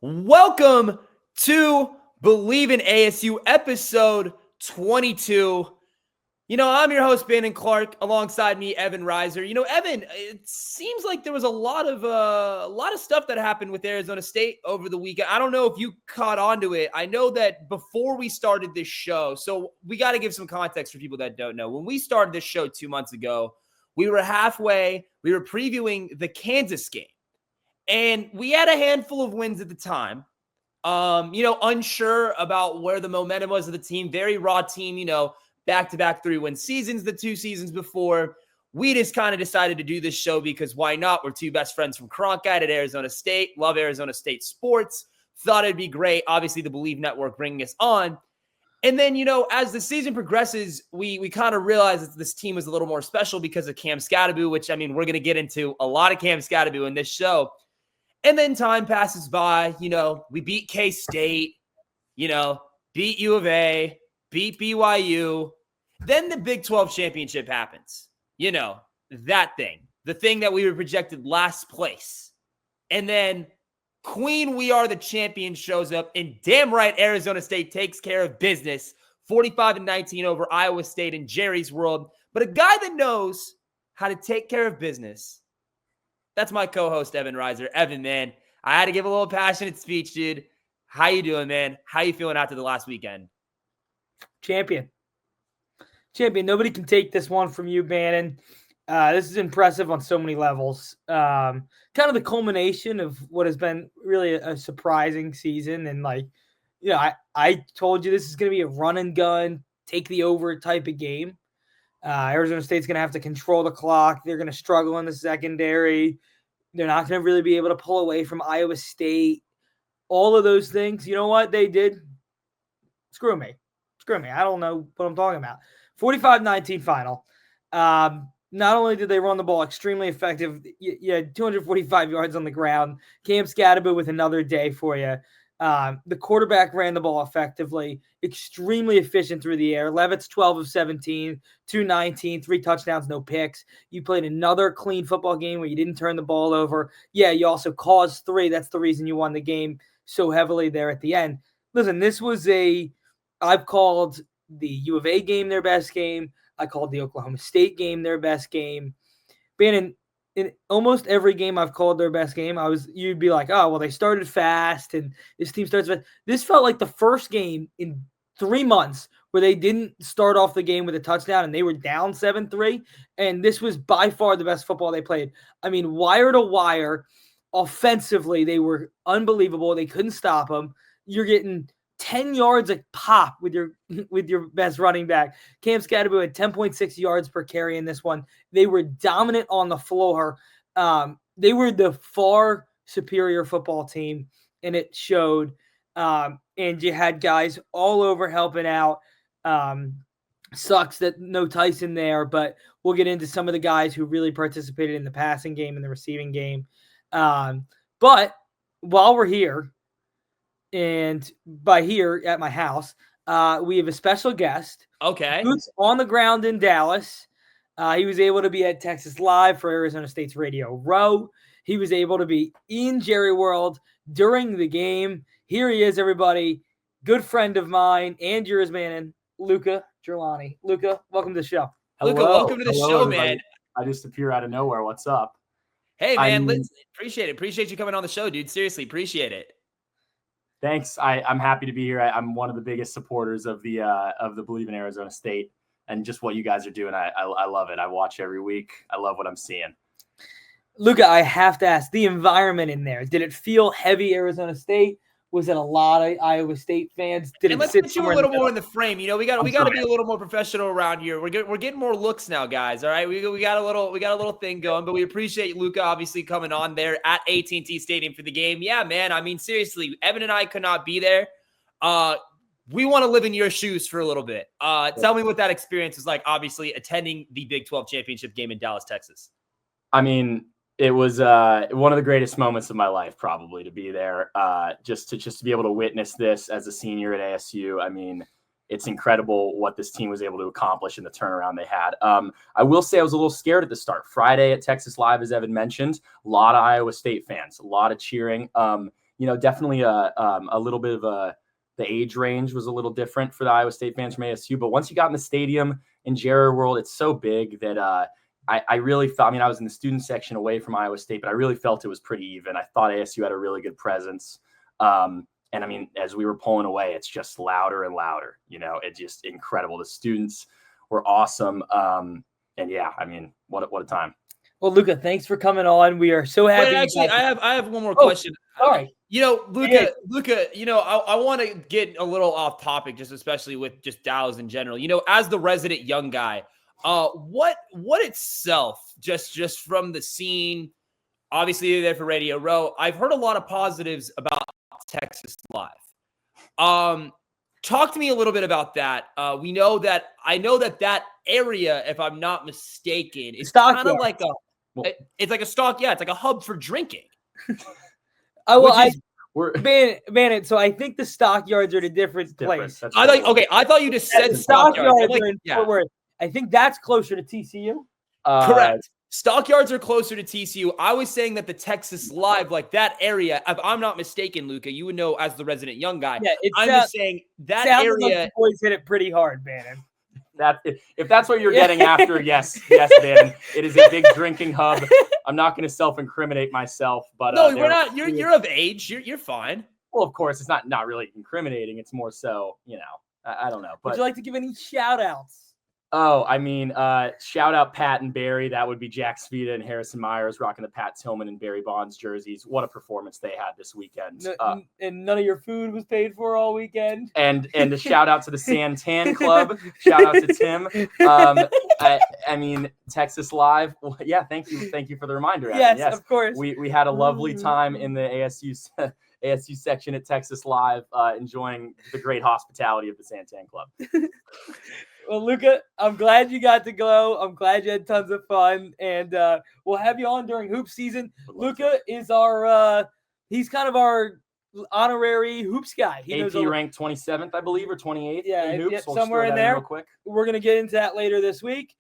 Welcome to Bleav in ASU episode 22. I'm your host, Bannon Clark, alongside me, Evan Reiser. Evan, it seems like there was a lot of stuff that happened with Arizona State over the weekend. I don't know if you caught on to it. I know that before we started this show, so we got to give some context for people that don't know. When we started this show 2 months ago, we were previewing the Kansas game. And we had a handful of wins at the time. Unsure about where the momentum was of the team. Very raw team, back-to-back 3-win seasons the 2 seasons before. We just kind of decided to do this show because why not? We're 2 best friends from Cronkite at Arizona State. Love Arizona State sports. Thought it'd be great. Obviously, the Bleav Network bringing us on. And then, as the season progresses, we kind of realized that this team was a little more special because of Cam Skattebo, which, we're going to get into a lot of Cam Skattebo in this show. And then time passes by, we beat K-State, beat U of A, beat BYU. Then the Big 12 championship happens. That thing, the thing that we were projected last place. And then Queen We Are the Champion shows up, and damn right Arizona State takes care of business, 45-19 over Iowa State in Jerry's World. But a guy that knows how to take care of business, that's my co-host, Evan Reiser. Evan, man, I had to give a little passionate speech, dude. How you doing, man? How you feeling after the last weekend? Champion. Nobody can take this one from you, Bannon. This is impressive on so many levels. Kind of the culmination of what has been really a surprising season. And I told you this is going to be a run and gun, take the over type of game. Arizona State's going to have to control the clock. They're going to struggle in the secondary. They're not going to really be able to pull away from Iowa State. All of those things. You know what they did? Screw me. I don't know what I'm talking about. 45-19 final. Not only did they run the ball extremely effective, you had 245 yards on the ground. Cam Skattebo with another day for you. The quarterback ran the ball effectively, extremely efficient through the air. Levitt's 12 of 17, 219, 3 touchdowns, no picks. You played another clean football game where you didn't turn the ball over. Yeah, you also caused 3. That's the reason you won the game so heavily there at the end. Listen, this was I've called the U of A game their best game. I called the Oklahoma State game their best game. Bannon, in almost every game I've called their best game, you'd be like, oh, well, they started fast and this team starts fast. This felt like the first game in 3 months where they didn't start off the game with a touchdown and they were down 7-3. And this was by far the best football they played. Wire to wire, offensively, they were unbelievable. They couldn't stop them. You're getting 10 yards a pop with your best running back. Cam Skattebo had 10.6 yards per carry in this one. They were dominant on the floor. They were the far superior football team, and it showed. And you had guys all over helping out. Sucks that no Tyson there, but we'll get into some of the guys who really participated in the passing game and the receiving game. But while we're here, and by here at my house, we have a special guest. Okay. Who's on the ground in Dallas. He was able to be at Texas Live for Arizona State's Radio Row. He was able to be in Jerry World during the game. Here he is, everybody. Good friend of mine and yours, man, Luca Gerlani. Luca, welcome to the show. Luca, welcome to the show, everybody. man. I just appear out of nowhere. What's up? Hey, man, let's appreciate it. Appreciate you coming on the show, dude. Seriously, appreciate it. Thanks. I'm happy to be here. I'm one of the biggest supporters of the Bleav in Arizona State and just what you guys are doing. I love it. I watch every week. I love what I'm seeing. Luca, I have to ask, the environment in there, did it feel heavy Arizona State? Was it a lot of Iowa State fans? Let's put you a little more in the frame. We got to be a little more professional around here. We're getting more looks now, guys. All right, we got a little thing going, but we appreciate Luca obviously coming on there at AT&T Stadium for the game. Yeah, man. Seriously, Evan and I could not be there. We want to live in your shoes for a little bit. Tell me what that experience was like. Obviously, attending the Big 12 championship game in Dallas, Texas. It was one of the greatest moments of my life, probably, to be there. Just to be able to witness this as a senior at ASU. It's incredible what this team was able to accomplish in the turnaround they had. I will say I was a little scared at the start. Friday at Texas Live, as Evan mentioned, a lot of Iowa State fans, a lot of cheering. definitely a little bit of the age range was a little different for the Iowa State fans from ASU. But once you got in the stadium in Jerry World, it's so big that I really felt, I was in the student section away from Iowa State, but I really felt it was pretty even. I thought ASU had a really good presence. And as we were pulling away, it's just louder and louder, it's just incredible. The students were awesome. And yeah, what a time. Well, Luca, thanks for coming on. We are so happy. Wait, actually, I have one more question. All right. Luca, I want to get a little off topic, just especially with just Dallas in general. As the resident young guy, what itself, just from the scene, obviously you're there for Radio Row. I've heard a lot of positives about Texas Live. Talk to me a little bit about that. I know that area, if I'm not mistaken, is kind of like it's like a stock. Yeah, it's like a hub for drinking. So I think the stockyards are at a different place. I thought you just said stockyards are in Fort Worth. I think that's closer to TCU. Correct. Stockyards are closer to TCU. I was saying that the Texas Live, like that area, if I'm not mistaken, Luca, you would know as the resident young guy. Yeah, I'm just saying that area. Like the boys hit it pretty hard, Bannon. If that's what you're getting after, yes, Bannon. It is a big drinking hub. I'm not going to self-incriminate myself, but no, we're not. You're of age. You're fine. Well, of course, it's not really incriminating. It's more so, I don't know. But would you like to give any shout-outs? Oh, shout out Pat and Barry. That would be Jack Svita and Harrison Myers rocking the Pat Tillman and Barry Bonds jerseys. What a performance they had this weekend. And none of your food was paid for all weekend. And a shout out to the Santan Club. Shout out to Tim. Texas Live. Well, yeah, thank you for the reminder. Yes, of course. We had a lovely time in the ASU section at Texas Live, enjoying the great hospitality of the Santan Club. Well, Luca, I'm glad you got to go. I'm glad you had tons of fun, and we'll have you on during hoop season. Luca is he's kind of our honorary hoops guy. He AP ranked 27th, I believe, or 28th. Yeah, in hoops. Somewhere in there. Real quick. We're going to get into that later this week.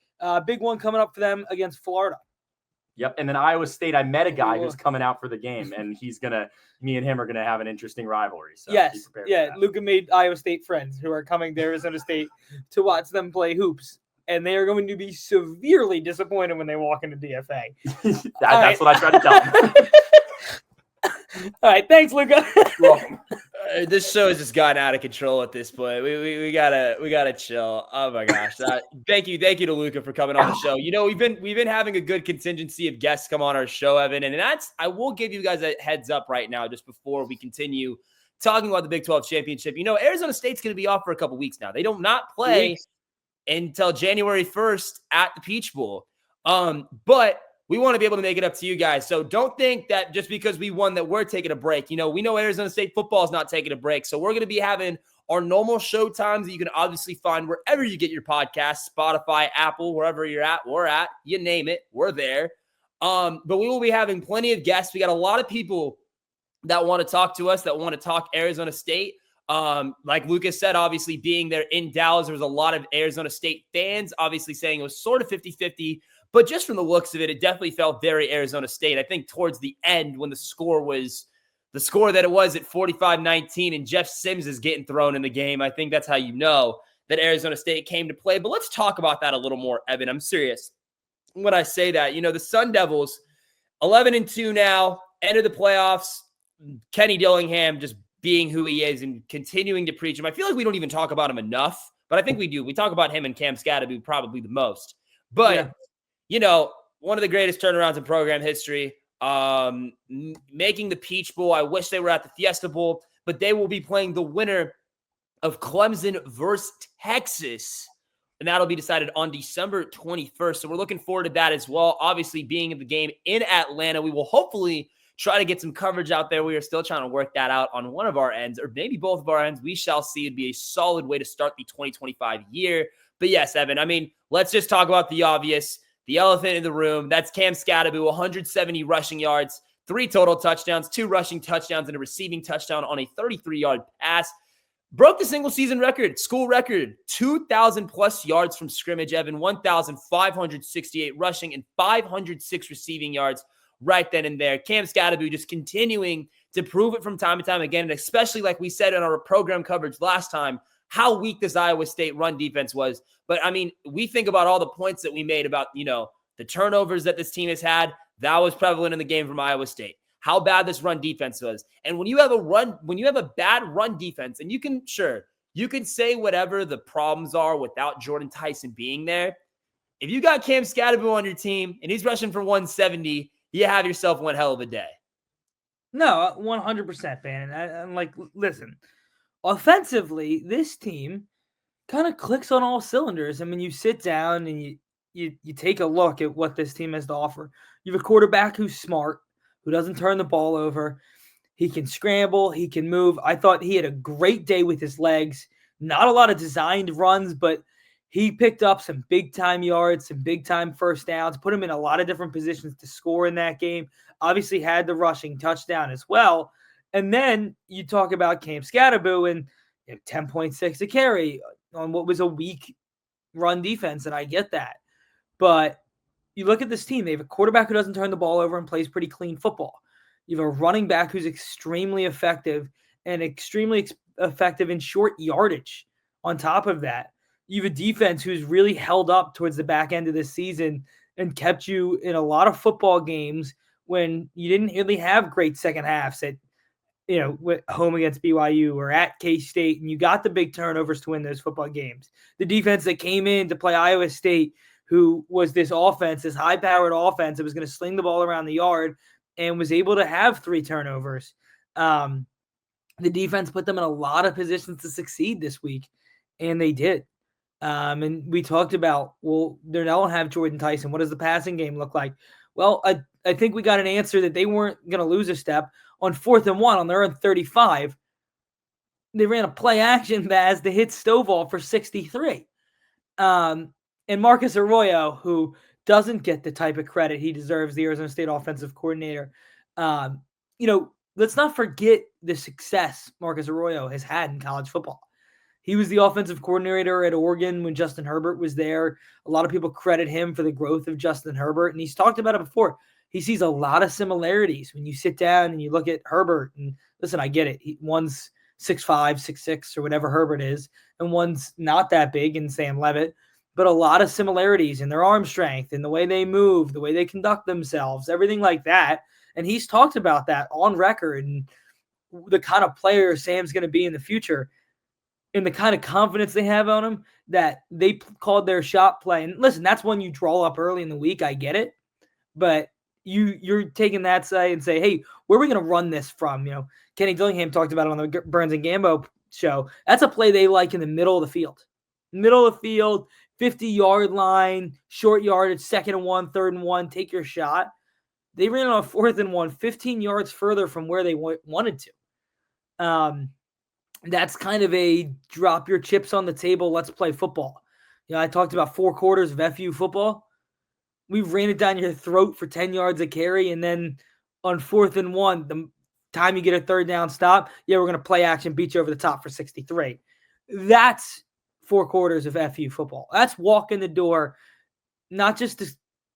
Big one coming up for them against Florida. Yep. And then Iowa State, I met a guy who's coming out for the game, and me and him are going to have an interesting rivalry. So yes. Yeah. Luca made Iowa State friends who are coming to Arizona State to watch them play hoops. And they are going to be severely disappointed when they walk into DFA. That's what I tried to tell them. All right. Thanks, Luca. You're welcome. This show has just gotten out of control at this point. We gotta chill. Oh my gosh! Thank you to Luca for coming on the show. We've been having a good contingency of guests come on our show, Evan, and I will give you guys a heads up right now, just before we continue talking about the Big 12 championship. Arizona State's going to be off for a couple weeks now. They do not play until January 1st at the Peach Bowl. But we want to be able to make it up to you guys. So don't think that just because we won that we're taking a break. We know Arizona State football is not taking a break. So we're going to be having our normal show times that you can obviously find wherever you get your podcasts, Spotify, Apple, wherever you're at, we're at, you name it, we're there. But we will be having plenty of guests. We got a lot of people that want to talk to us, that want to talk Arizona State. Like Lucas said, obviously being there in Dallas, there was a lot of Arizona State fans obviously saying it was sort of 50-50. But just from the looks of it, it definitely felt very Arizona State. I think towards the end when the score that it was at 45-19 and Jeff Sims is getting thrown in the game, I think that's how you know that Arizona State came to play. But let's talk about that a little more, Evan. I'm serious when I say that. The Sun Devils, 11-2 now, entered the playoffs. Kenny Dillingham just being who he is and continuing to preach him. I feel like we don't even talk about him enough, but I think we do. We talk about him and Cam Scatterby probably the most. But one of the greatest turnarounds in program history, making the Peach Bowl. I wish they were at the Fiesta Bowl, but they will be playing the winner of Clemson versus Texas, and that'll be decided on December 21st. So we're looking forward to that as well. Obviously, being in the game in Atlanta, we will hopefully try to get some coverage out there. We are still trying to work that out on one of our ends, or maybe both of our ends. We shall see. It'd be a solid way to start the 2025 year. But yes, Evan, let's just talk about the obvious. The elephant in the room, that's Cam Scatterby, 170 rushing yards, 3 total touchdowns, 2 rushing touchdowns, and a receiving touchdown on a 33-yard pass. Broke the single-season record, school record, 2,000-plus yards from scrimmage, Evan, 1,568 rushing and 506 receiving yards right then and there. Cam Scatterby just continuing to prove it from time to time again. And especially like we said in our program coverage last time, how weak this Iowa State run defense was. But I mean, we think about all the points that we made about, the turnovers that this team has had. That was prevalent in the game from Iowa State. How bad this run defense was. And when you have a bad run defense, and you can say whatever the problems are without Jordan Tyson being there. If you got Cam Scatterbo on your team and he's rushing for 170, you have yourself one hell of a day. No, 100%, man. I'm like, listen, offensively, this team kind of clicks on all cylinders. I mean, you sit down and you take a look at what this team has to offer. You have a quarterback who's smart, who doesn't turn the ball over. He can scramble. He can move. I thought he had a great day with his legs. Not a lot of designed runs, but he picked up some big-time yards, some big-time first downs, put him in a lot of different positions to score in that game. Obviously had the rushing touchdown as well. And then you talk about Cam Scatterbo and 10.6 a carry on what was a weak run defense, and I get that. But you look at this team, they have a quarterback who doesn't turn the ball over and plays pretty clean football. You have a running back who's extremely effective and extremely effective in short yardage on top of that. You have a defense who's really held up towards the back end of this season and kept you in a lot of football games when you didn't really have great second halves at, home against BYU or at K-State, and you got the big turnovers to win those football games. The defense that came in to play Iowa State, who was this offense, this high-powered offense that was going to sling the ball around the yard and was able to have 3 turnovers. The defense put them in a lot of positions to succeed this week, and they did. And we talked about, they don't have Jordan Tyson. What does the passing game look like? Well, I think we got an answer that they weren't going to lose a step. On 4th and 1 on their own 35, they ran a play action Baz to hit Stovall for 63. And Marcus Arroyo, who doesn't get the type of credit he deserves, the Arizona State offensive coordinator. Let's not forget the success Marcus Arroyo has had in college football. He was the offensive coordinator at Oregon when Justin Herbert was there. A lot of people credit him for the growth of Justin Herbert, and he's talked about it before. He sees a lot of similarities when you sit down and you look at Herbert. And listen, I get it. One's 6'5", 6'6", or whatever Herbert is, and one's not that big in Sam Leavitt. But a lot of similarities in their arm strength, in the way they move, the way they conduct themselves, everything like that. And he's talked about that on record and the kind of player Sam's going to be in the future and the kind of confidence they have on him that they called their shot play. And listen, that's one you draw up early in the week. I get it. But you're taking that side and say, hey, where are we going to run this from? Kenny Dillingham talked about it on the Burns and Gambo show. That's a play they like in the middle of the field. Middle of the field, 50-yard line, short yardage, 2nd and 1, 3rd and 1, take your shot. They ran on 4th and 1, 15 yards further from where they wanted to. That's kind of a drop your chips on the table, let's play football. I talked about 4 quarters of FU football. We ran it down your throat for 10 yards a carry, and then on 4th and 1, the time you get a 3rd down stop, we're going to play action, beat you over the top for 63. That's 4 quarters of FU football. That's walking the door, not just to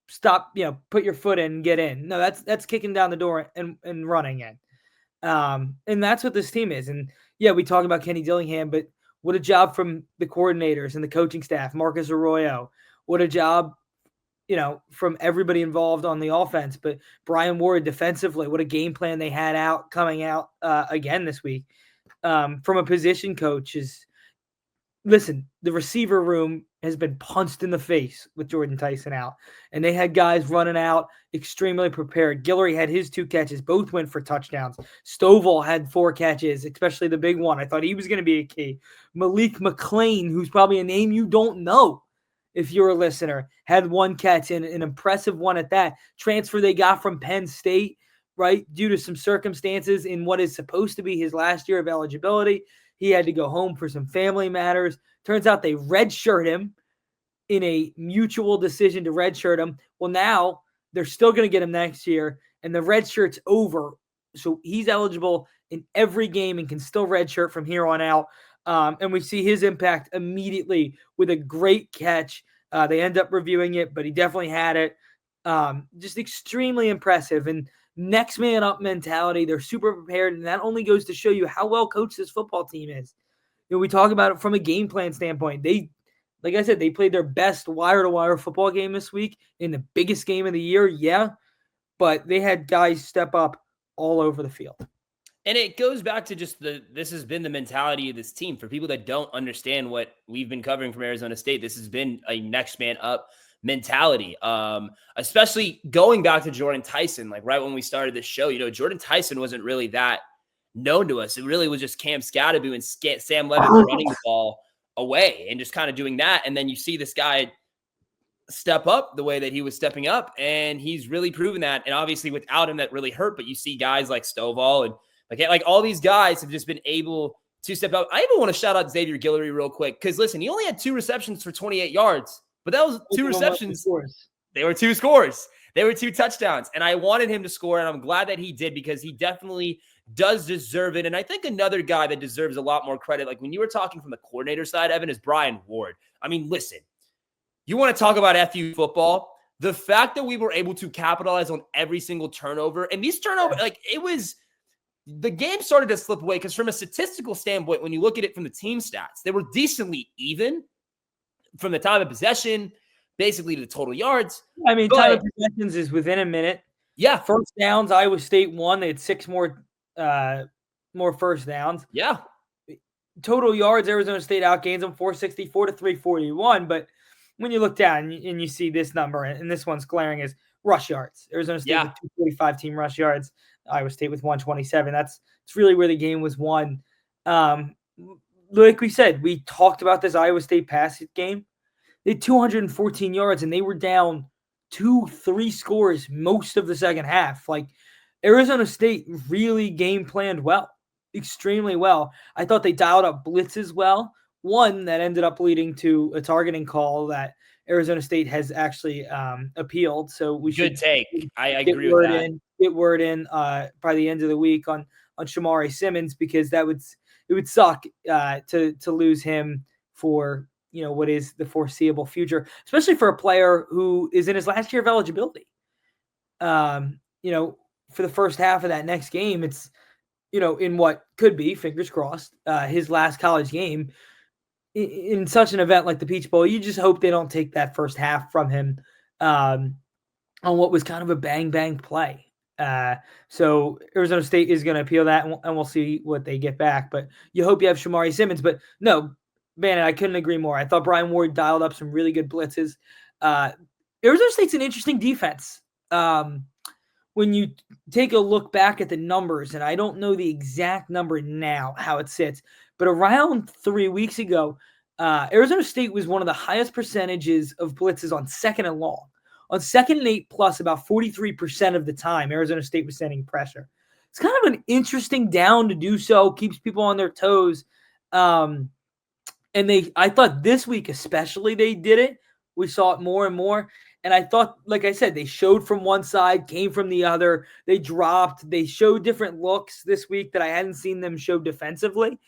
stop, put your foot in and get in. No, that's kicking down the door and running in. And that's what this team is. And we talk about Kenny Dillingham, but what a job from the coordinators and the coaching staff, Marcus Arroyo. What a job, from everybody involved on the offense. But Brian Ward defensively, what a game plan they had coming out again this week. From a position coach is, listen, the receiver room has been punched in the face with Jordan Tyson out. And they had guys running out extremely prepared. Guillory had his 2 catches. Both went for touchdowns. Stovall had 4 catches, especially the big one. I thought he was going to be a key. Malik McClain, who's probably a name you don't know if you're a listener, had 1 catch and an impressive one at that. Transfer they got from Penn State, right, due to some circumstances in what is supposed to be his last year of eligibility. He had to go home for some family matters. Turns out they redshirt him in a mutual decision to redshirt him. Well, now they're still going to get him next year, and the redshirt's over. So he's eligible in every game and can still redshirt from here on out. And we see his impact immediately with a great catch. They end up reviewing it, but he definitely had it. Just extremely impressive. And next man up mentality. They're super prepared, and that only goes to show you how well coached this football team is. We talk about it from a game plan standpoint. Like I said, they played their best wire-to-wire football game this week in the biggest game of the year, yeah, but they had guys step up all over the field. And it goes back to just this has been the mentality of this team. For people that don't understand what we've been covering from Arizona State, this has been a next man up mentality. Especially going back to Jordan Tyson, like right when we started this show, Jordan Tyson wasn't really that known to us. It really was just Cam Scadaboo and Sam Levitt running the ball away and just kind of doing that. And then you see this guy step up the way that he was stepping up, and he's really proven that. And obviously without him, that really hurt. But you see guys like Stovall and like all these guys have just been able to step up. I even want to shout out Xavier Guillory real quick, because listen, he only had 2 receptions for 28 yards, but that was 2 receptions. They were 2 scores. They were 2 touchdowns, and I wanted him to score, and I'm glad that he did, because he definitely does deserve it. And I think another guy that deserves a lot more credit, like when you were talking from the coordinator side, Evan, is Brian Ward. I mean, listen, you want to talk about FU football? The fact that we were able to capitalize on every single turnover, and these turnovers, the game started to slip away, because from a statistical standpoint, when you look at it from the team stats, they were decently even from the time of possession, basically to the total yards. I mean, time of possessions is within a minute. Yeah. First downs, Iowa State won. They had 6 more first downs. Yeah. Total yards, Arizona State outgains them 464 to 341. But when you look down and you see this number, and this one's glaring, is rush yards. Arizona State with 245 team rush yards. Iowa State with 127. It's really where the game was won. Like we said, we talked about this Iowa State pass game. They had 214 yards, and they were down 2-3 scores most of the second half. Like, Arizona State really game planned well, extremely well. I thought they dialed up blitzes well. One that ended up leading to a targeting call that Arizona State has actually appealed. So we should take. I agree with that. Get word in by the end of the week on Shamari Simmons, because it would suck to lose him for what is the foreseeable future, especially for a player who is in his last year of eligibility. For the first half of that next game, it's in what could be, fingers crossed, his last college game. In such an event like the Peach Bowl, you just hope they don't take that first half from him on what was kind of a bang play. So Arizona State is going to appeal that, and we'll see what they get back. But you hope you have Shamari Simmons. But no, man, I couldn't agree more. I thought Brian Ward dialed up some really good blitzes. Arizona State's an interesting defense. When you take a look back at the numbers, and I don't know the exact number now, how it sits, but around 3 weeks ago, Arizona State was one of the highest percentages of blitzes on 2nd and long. On 2nd and 8+, about 43% of the time, Arizona State was sending pressure. It's kind of an interesting down to do so, keeps people on their toes. And I thought this week especially they did it. We saw it more and more. And I thought, like I said, they showed from one side, came from the other. They dropped. They showed different looks this week that I hadn't seen them show defensively.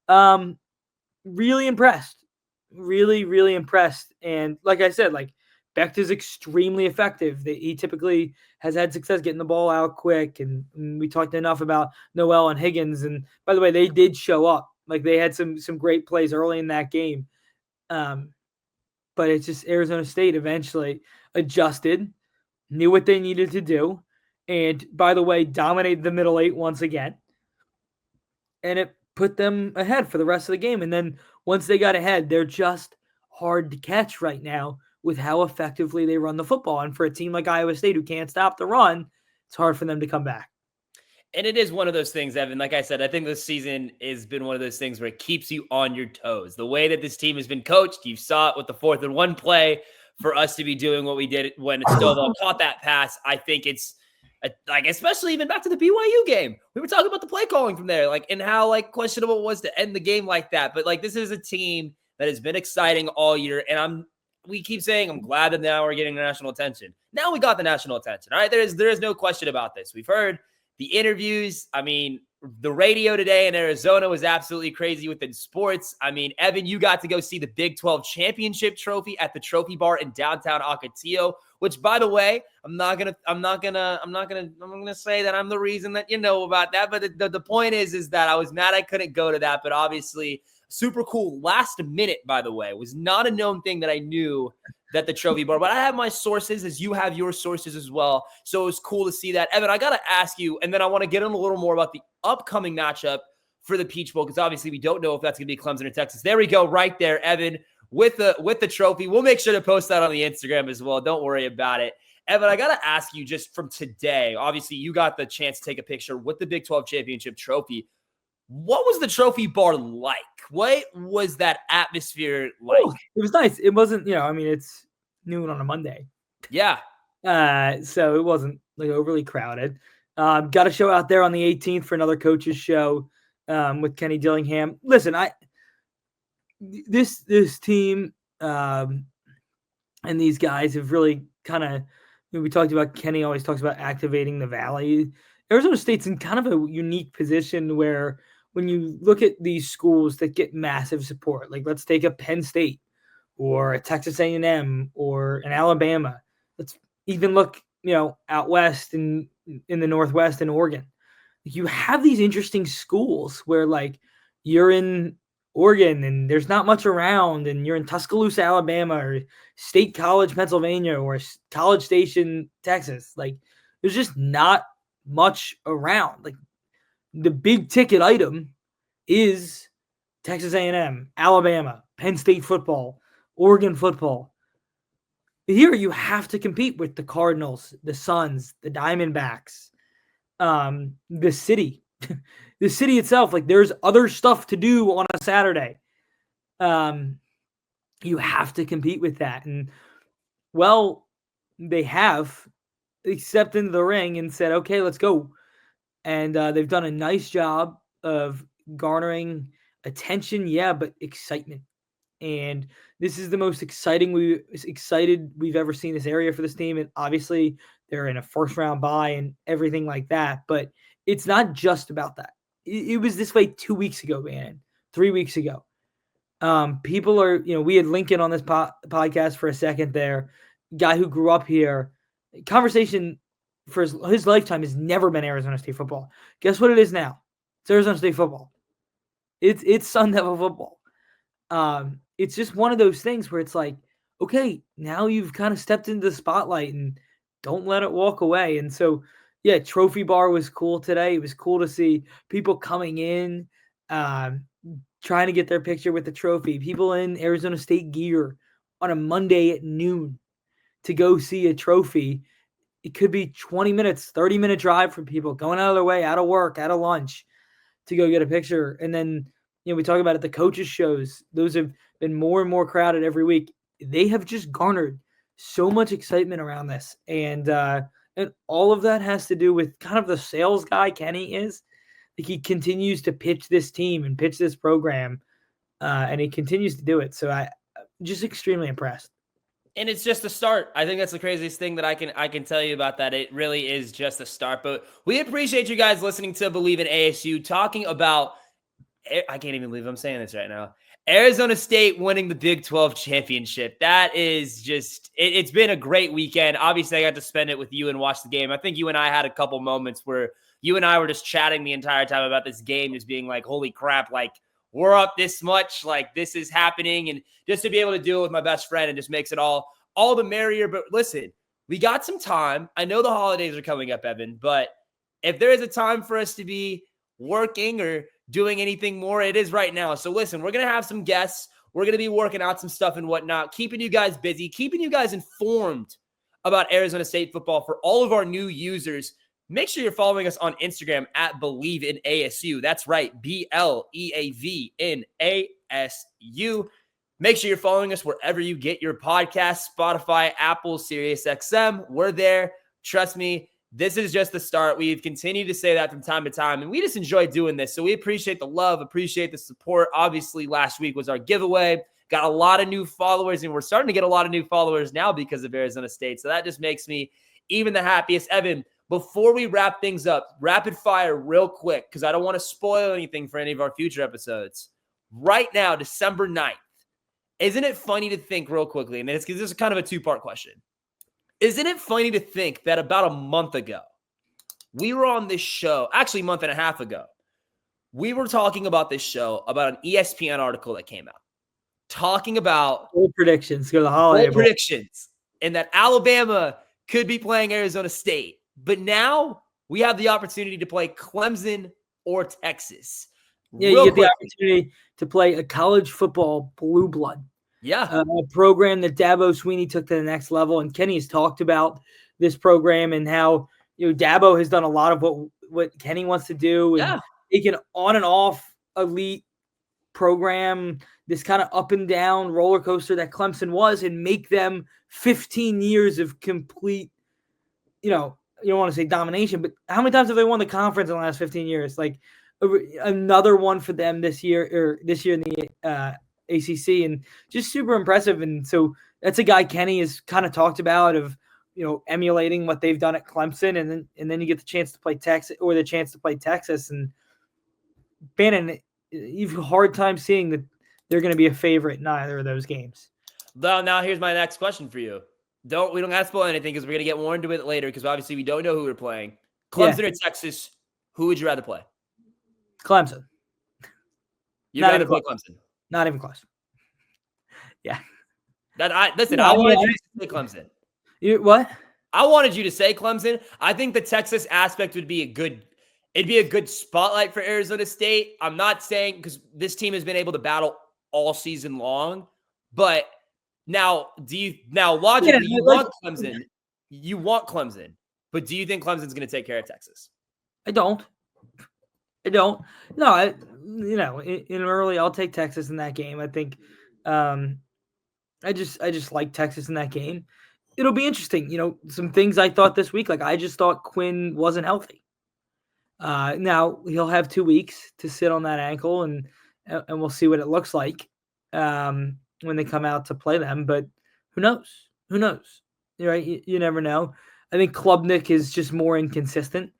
Really impressed. Really, really impressed. And like I said, Becht is extremely effective. He typically has had success getting the ball out quick. And we talked enough about Noel and Higgins. And by the way, they did show up. They had some great plays early in that game. But it's just Arizona State eventually adjusted, knew what they needed to do. And by the way, dominated the middle 8 once again. And it put them ahead for the rest of the game. And then once they got ahead, they're just hard to catch right now with how effectively they run the football. And for a team like Iowa State who can't stop the run, it's hard for them to come back. And it is one of those things, Evan, like I said, I think this season has been one of those things where it keeps you on your toes. The way that this team has been coached, you saw it with the 4th and 1 play. For us to be doing what we did when Stovall caught that pass, I think it's especially even back to the BYU game. We were talking about the play calling from there, and how questionable it was to end the game like that. But this is a team that has been exciting all year, and we keep saying I'm glad that now we're getting national attention. Now we got the national attention. All right, there is no question about this. We've heard the interviews. I mean, the radio today in Arizona was absolutely crazy within sports. I mean, Evan, you got to go see the Big 12 championship trophy at the Trophy Bar in downtown Ocotillo, which, by the way, I'm gonna say that I'm the reason that you know about that. But the point is that I was mad I couldn't go to that, but obviously super cool. Last minute, by the way, was not a known thing that I knew that the Trophy Bar, but I have my sources as you have your sources as well. So it was cool to see that. Evan, I got to ask you, and then I want to get in a little more about the upcoming matchup for the Peach Bowl, because obviously we don't know if that's going to be Clemson or Texas. There we go, right there, Evan, with the trophy. We'll make sure to post that on the Instagram as well. Don't worry about it. Evan, I got to ask you just from today, obviously you got the chance to take a picture with the Big 12 championship trophy. What was the Trophy Bar like? What was that atmosphere like? Oh, it was nice. It wasn't, it's noon on a Monday. Yeah. So it wasn't like overly crowded. Got a show out there on the 18th for another coach's show with Kenny Dillingham. Listen, this team and these guys have really kind of, we talked about, Kenny always talks about activating the Valley. Arizona State's in kind of a unique position where when you look at these schools that get massive support, like let's take a Penn State or a Texas A&M or an Alabama. Let's even look, out west in the Northwest in Oregon. You have these interesting schools where like you're in Oregon and there's not much around, and you're in Tuscaloosa, Alabama, or State College, Pennsylvania, or College Station, Texas. Like there's just not much around. Like the big ticket item is Texas A&M, Alabama, Penn State football, Oregon football. Here you have to compete with the Cardinals, the Suns, the Diamondbacks, the city. The city itself, like there's other stuff to do on a Saturday. You have to compete with that. And well, they have stepped into the ring and said, okay, let's go. And they've done a nice job of garnering attention, but excitement. And this is the most excited we've ever seen this area for this team. And obviously they're in a first round bye and everything like that. But it's not just about that. It was this way 2 weeks ago, man, 3 weeks ago. People are, we had Lincoln on this podcast for a second there, guy who grew up here. Conversation for his lifetime has never been Arizona State football. Guess what it is now? It's Arizona State football. It's Sun Devil football. It's just one of those things where it's like, okay, now you've kind of stepped into the spotlight and don't let it walk away. And so, yeah, Trophy Bar was cool today. It was cool to see people coming in, trying to get their picture with the trophy. People in Arizona State gear on a Monday at noon to go see a trophy. It could be 20 minutes, 30-minute drive for people going out of their way, out of work, out of lunch to go get a picture. And then, we talk about it, the coaches' shows. Those have been more and more crowded every week. They have just garnered so much excitement around this. And all of that has to do with kind of the sales guy Kenny is. Like he continues to pitch this team and pitch this program, and he continues to do it. So I'm just extremely impressed. And it's just a start. I think that's the craziest thing that I can tell you about that. It really is just a start. But we appreciate you guys listening to Bleav in ASU, talking about, I can't even believe I'm saying this right now, Arizona State winning the Big 12 championship. That is just, it's been a great weekend. Obviously, I got to spend it with you and watch the game. I think you and I had a couple moments where you and I were just chatting the entire time about this game, just being like, holy crap, like we're up this much, like this is happening. And just to be able to do it with my best friend, and just makes it all the merrier. But listen, we got some time. I know the holidays are coming up, Evan, but if there is a time for us to be working or doing anything more, it is right now. So listen, we're going to have some guests. We're going to be working out some stuff and whatnot, keeping you guys busy, keeping you guys informed about Arizona State football. For all of our new users, make sure you're following us on Instagram at Bleav in ASU. That's right, BLEAV in ASU. Make sure you're following us wherever you get your podcasts, Spotify, Apple, SiriusXM. We're there. Trust me. This is just the start. We've continued to say that from time to time, and we just enjoy doing this. So we appreciate the love, appreciate the support. Obviously, last week was our giveaway. Got a lot of new followers, and we're starting to get a lot of new followers now because of Arizona State. So that just makes me even the happiest. Evan, Before we wrap things up, rapid fire real quick, because I don't want to spoil anything for any of our future episodes. Right now, December 9th, isn't it funny to think real quickly, and this is kind of a two-part question. Isn't it funny to think that about a month ago, we were on this show, actually a month and a half ago, we were talking about this show, about an ESPN article that came out, talking about bold predictions, go to the holiday bold bowl. predictions, and that Alabama could be playing Arizona State. But now we have the opportunity to play Clemson or Texas. Yeah, you get the opportunity to play a college football blue blood. Yeah. A program that Dabo Swinney took to the next level. And Kenny has talked about this program and how, Dabo has done a lot of what Kenny wants to do. And take an on and off elite program, this kind of up and down roller coaster that Clemson was, and make them 15 years of complete, you don't want to say domination, but how many times have they won the conference in the last 15 years? Like another one for them this year in the ACC, and just super impressive. And so that's a guy Kenny has kind of talked about of, emulating what they've done at Clemson, and then you get the chance to play Texas, and Bannon, you've a hard time seeing that they're going to be a favorite in either of those games. Well, now here's my next question for you. We don't have to spoil anything because we're going to get more into it later, because obviously we don't know who we're playing. Clemson or Texas, who would you rather play? Clemson. You'd rather play Clemson? Not even close. Yeah. I wanted you to say Clemson. What? I wanted you to say Clemson. I think the Texas aspect would be it'd be a good spotlight for Arizona State. I'm not saying, because this team has been able to battle all season long, but logically, you want Clemson. You want Clemson, but do you think Clemson's going to take care of Texas? I don't. No, in early, I'll take Texas in that game. I think, I just like Texas in that game. It'll be interesting. Some things I thought this week, like I just thought Quinn wasn't healthy. Now he'll have 2 weeks to sit on that ankle, and we'll see what it looks like when they come out to play them. But who knows? Right? You never know. I think Klubnik is just more inconsistent.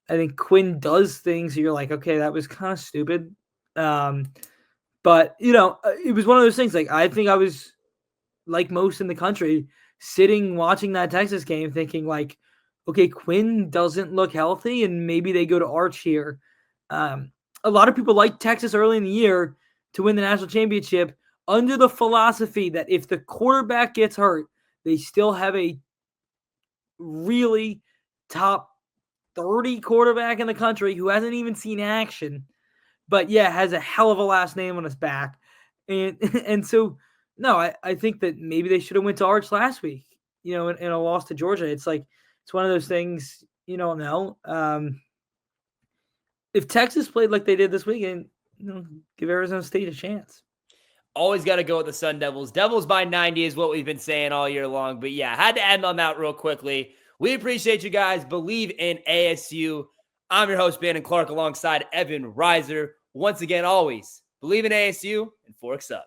I think Quinn does things you're like, okay, that was kind of stupid. But it was one of those things. Like, I think I was, like most in the country, sitting watching that Texas game thinking like, okay, Quinn doesn't look healthy, and maybe they go to Arch here. A lot of people like Texas early in the year to win the national championship under the philosophy that if the quarterback gets hurt, they still have a really top 30 quarterback in the country who hasn't even seen action, but has a hell of a last name on his back. And so, no, I think that maybe they should have went to Arch last week, in a loss to Georgia. It's like, it's one of those things you don't know. If Texas played like they did this weekend, give Arizona State a chance. Always got to go with the Sun Devils. Devils by 90 is what we've been saying all year long. But had to end on that real quickly. We appreciate you guys. Bleav in ASU. I'm your host, Bannon Clark, alongside Evan Reiser. Once again, always Bleav in ASU and Forks Up.